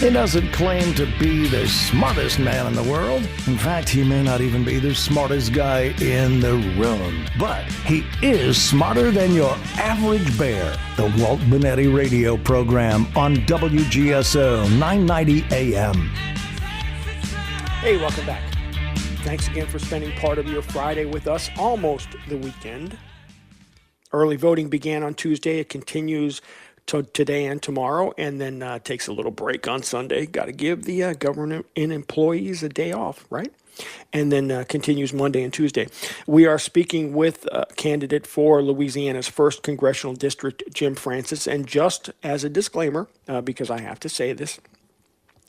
He doesn't claim to be the smartest man in the world. In fact, he may not even be the smartest guy in the room. But he is smarter than your average bear. The Walt Bonetti radio program on WGSO 990 AM. Hey, welcome back. Thanks again for spending part of your Friday with us, almost the weekend. Early voting began on Tuesday. It continues today and tomorrow, and then takes a little break on Sunday. Got to give the government and employees a day off, right? And then continues Monday and Tuesday. We are speaking with a candidate for Louisiana's 1st Congressional District, Jim Francis. And just as a disclaimer, because I have to say this,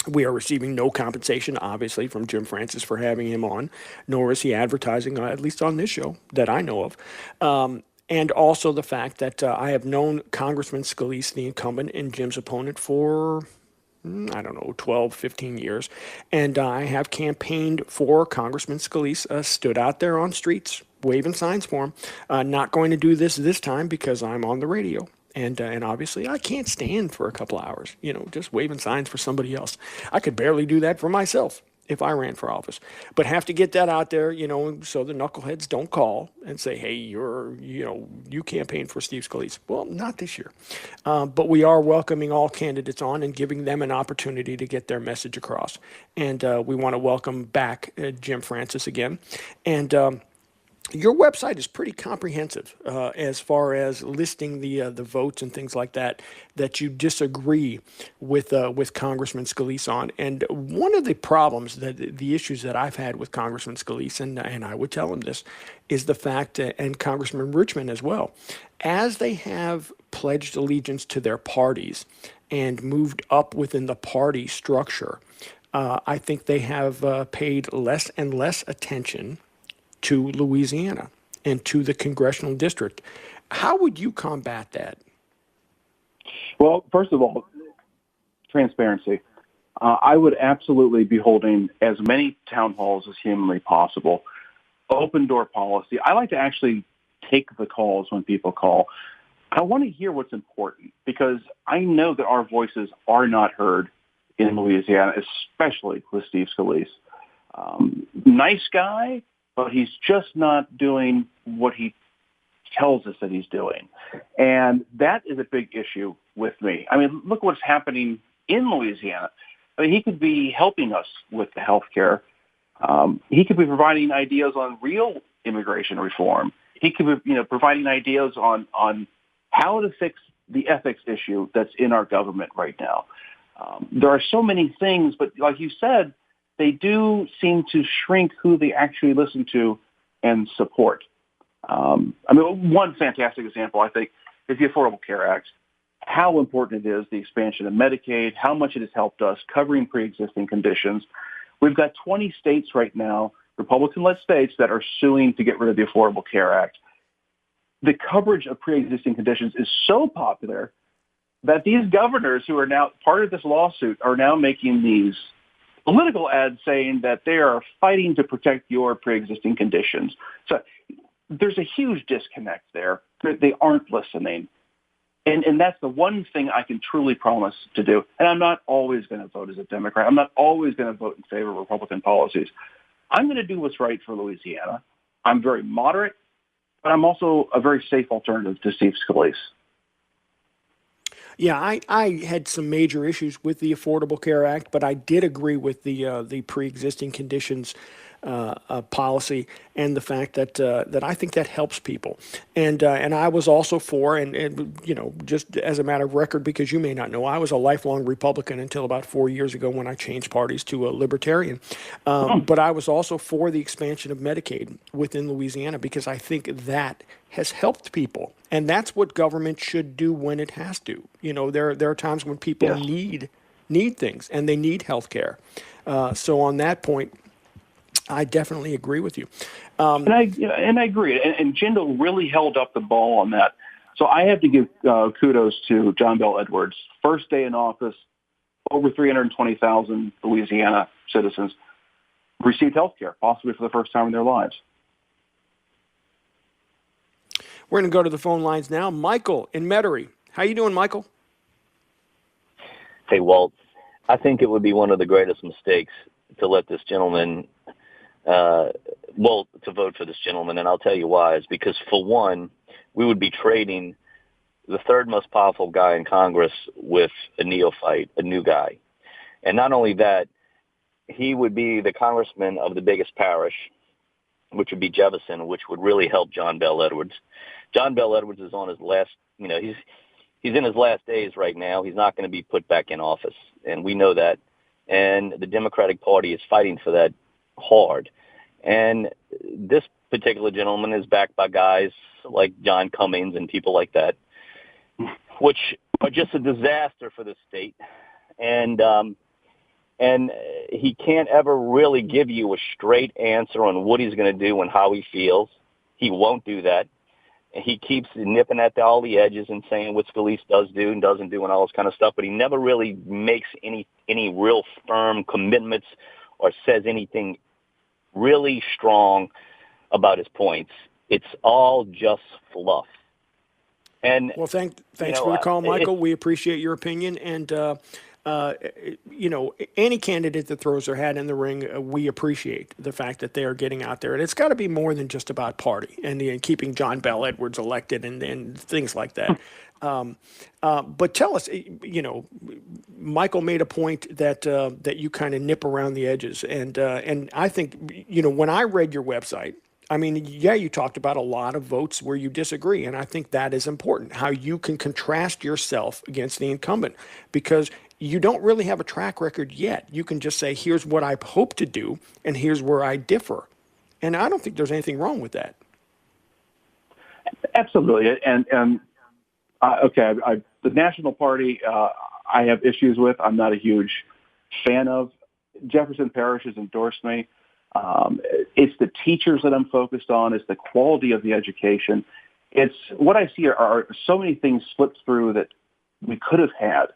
we are receiving no compensation, obviously, from Jim Francis for having him on, nor is he advertising, at least on this show, that I know of. And also the fact that I have known Congressman Scalise, the incumbent, and Jim's opponent for, 12, 15 years. And I have campaigned for Congressman Scalise, stood out there on streets, waving signs for him. Not going to do this time because I'm on the radio. And obviously I can't stand for a couple hours, just waving signs for somebody else. I could barely do that for myself if I ran for office, but have to get that out there, so the knuckleheads don't call and say, hey, you campaigned for Steve Scalise. Well, not this year. But we are welcoming all candidates on and giving them an opportunity to get their message across. And we want to welcome back Jim Francis again. And your website is pretty comprehensive as far as listing the votes and things like that you disagree with Congressman Scalise on. And one of the problems, the issues that I've had with Congressman Scalise, and I would tell him this, is the fact, and Congressman Richmond as well, as they have pledged allegiance to their parties and moved up within the party structure, I think they have paid less and less attention to Louisiana and to the congressional district. How would you combat that? Well, first of all, transparency. I would absolutely be holding as many town halls as humanly possible. Open door policy. I like to actually take the calls when people call. I want to hear what's important because I know that our voices are not heard in Louisiana, especially with Steve Scalise. Nice guy, but he's just not doing what he tells us that he's doing. And that is a big issue with me. I mean, look what's happening in Louisiana. I mean, he could be helping us with the health care. He could be providing ideas on real immigration reform. He could be, providing ideas on how to fix the ethics issue that's in our government right now. There are so many things, but like you said, they do seem to shrink who they actually listen to and support. One fantastic example, I think, is the Affordable Care Act. How important it is, the expansion of Medicaid, how much it has helped us, covering pre-existing conditions. We've got 20 states right now, Republican-led states, that are suing to get rid of the Affordable Care Act. The coverage of pre-existing conditions is so popular that these governors who are now part of this lawsuit are now making these political ads saying that they are fighting to protect your pre-existing conditions. So there's a huge disconnect there. They aren't listening. And that's the one thing I can truly promise to do. And I'm not always going to vote as a Democrat. I'm not always going to vote in favor of Republican policies. I'm going to do what's right for Louisiana. I'm very moderate, but I'm also a very safe alternative to Steve Scalise. Yeah, I had some major issues with the Affordable Care Act, but I did agree with the pre-existing conditions policy and the fact that I think that helps people. And I was also for, and just as a matter of record, because you may not know, I was a lifelong Republican until about 4 years ago when I changed parties to a Libertarian. But I was also for the expansion of Medicaid within Louisiana because I think that has helped people. And that's what government should do when it has to. There are times when people need things and they need health care. So on that point, I definitely agree with you. And I agree. And Jindal really held up the ball on that. So I have to give kudos to John Bell Edwards. First day in office, over 320,000 Louisiana citizens received health care, possibly for the first time in their lives. We're going to go to the phone lines now. Michael in Metairie. How you doing, Michael? Hey, Walt. I think it would be one of the greatest mistakes to let this gentleman, to vote for this gentleman, and I'll tell you why. It's because, for one, we would be trading the third most powerful guy in Congress with a neophyte, a new guy. And not only that, he would be the congressman of the biggest parish, which would be Jefferson, which would really help John Bel Edwards. John Bel Edwards is on his last, he's in his last days right now. He's not going to be put back in office, and we know that. And the Democratic Party is fighting for that hard. And this particular gentleman is backed by guys like John Cummings and people like that, which are just a disaster for the state. And he can't ever really give you a straight answer on what he's going to do and how he feels. He won't do that. And he keeps nipping at all the edges and saying what Scalise does do and doesn't do and all this kind of stuff, but he never really makes any real firm commitments or says anything really strong about his points. It's all just fluff. And well, thanks for the call, Michael. We appreciate your opinion, and any candidate that throws their hat in the ring, we appreciate the fact that they are getting out there, and it's got to be more than just about party and keeping John Bel Edwards elected and things like that. But tell us, Michael made a point that you kind of nip around the edges, and I think when I read your website, I mean, yeah, you talked about a lot of votes where you disagree, and I think that is important, how you can contrast yourself against the incumbent, because you don't really have a track record yet. You can just say, here's what I hope to do, and here's where I differ. And I don't think there's anything wrong with that. Absolutely. And the National Party, I have issues with. I'm not a huge fan of. Jefferson Parish has endorsed me. It's the teachers that I'm focused on. It's the quality of the education. It's what I see are so many things slipped through that we could have had.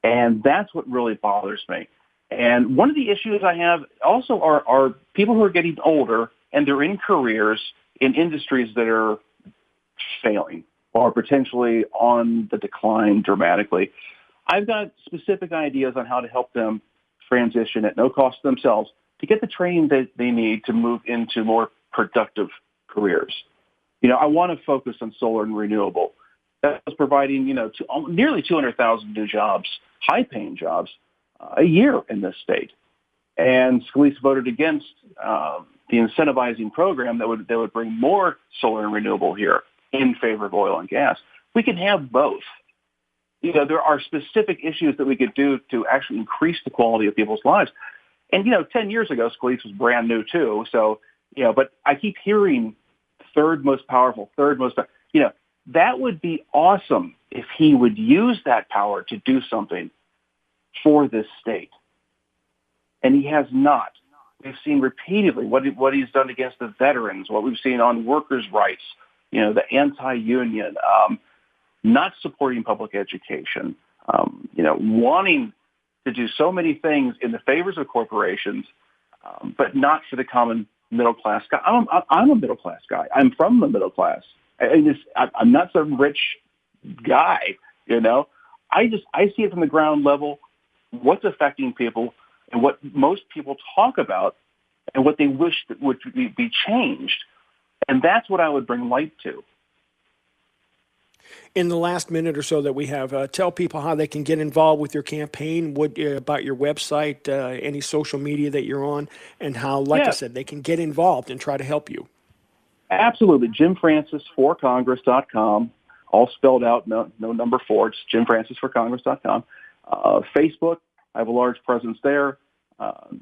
And that's what really bothers me. And one of the issues I have also are people who are getting older and they're in careers in industries that are failing or potentially on the decline dramatically. I've got specific ideas on how to help them transition at no cost to themselves to get the training that they need to move into more productive careers. I want to focus on solar and renewable. That's providing, nearly 200,000 new jobs, high-paying jobs, a year in this state. And Scalise voted against the incentivizing program that would bring more solar and renewable here in favor of oil and gas. We can have both. There are specific issues that we could do to actually increase the quality of people's lives. And, 10 years ago, Scalise was brand new, too. So, but I keep hearing third most powerful. That would be awesome if he would use that power to do something for this state. And he has not. We've seen repeatedly what he's done against the veterans, what we've seen on workers' rights, the anti-union, not supporting public education, wanting to do so many things in the favors of corporations, but not for the common middle-class guy. I'm a middle-class guy. I'm from the middle class. I'm not some rich guy, I see it from the ground level, what's affecting people and what most people talk about and what they wish that would be changed. And that's what I would bring light to. In the last minute or so that we have, tell people how they can get involved with your campaign, about your website, any social media that you're on, and how, I said, they can get involved and try to help you. Absolutely. JimFrancisForCongress.com, all spelled out, no number 4. It's JimFrancisForCongress.com. Facebook, I have a large presence there.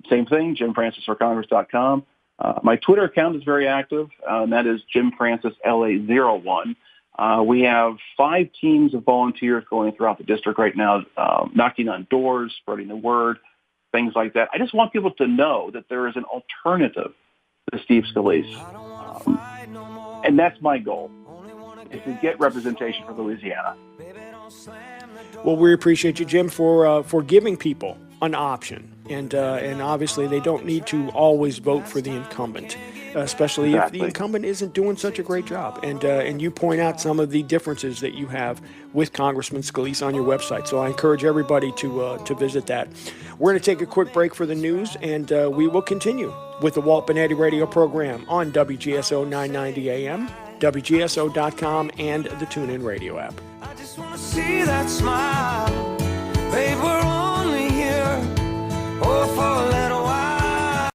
Same thing, JimFrancisForCongress.com. My Twitter account is very active, and that is JimFrancisLA01. We have 5 teams of volunteers going throughout the district right now, knocking on doors, spreading the word, things like that. I just want people to know that there is an alternative to Steve Scalise. And that's my goal, is to get representation for Louisiana. Well, we appreciate you, Jim, for giving people an option. And obviously they don't need to always vote for the incumbent. especially if Exactly. the incumbent isn't doing such a great job. And you point out some of the differences that you have with Congressman Scalise on your website. So I encourage everybody to visit that. We're going to take a quick break for the news, and we will continue with the Walt Benetti Radio program on WGSO 990 AM, WGSO.com, and the TuneIn Radio app. I just want to see that smile.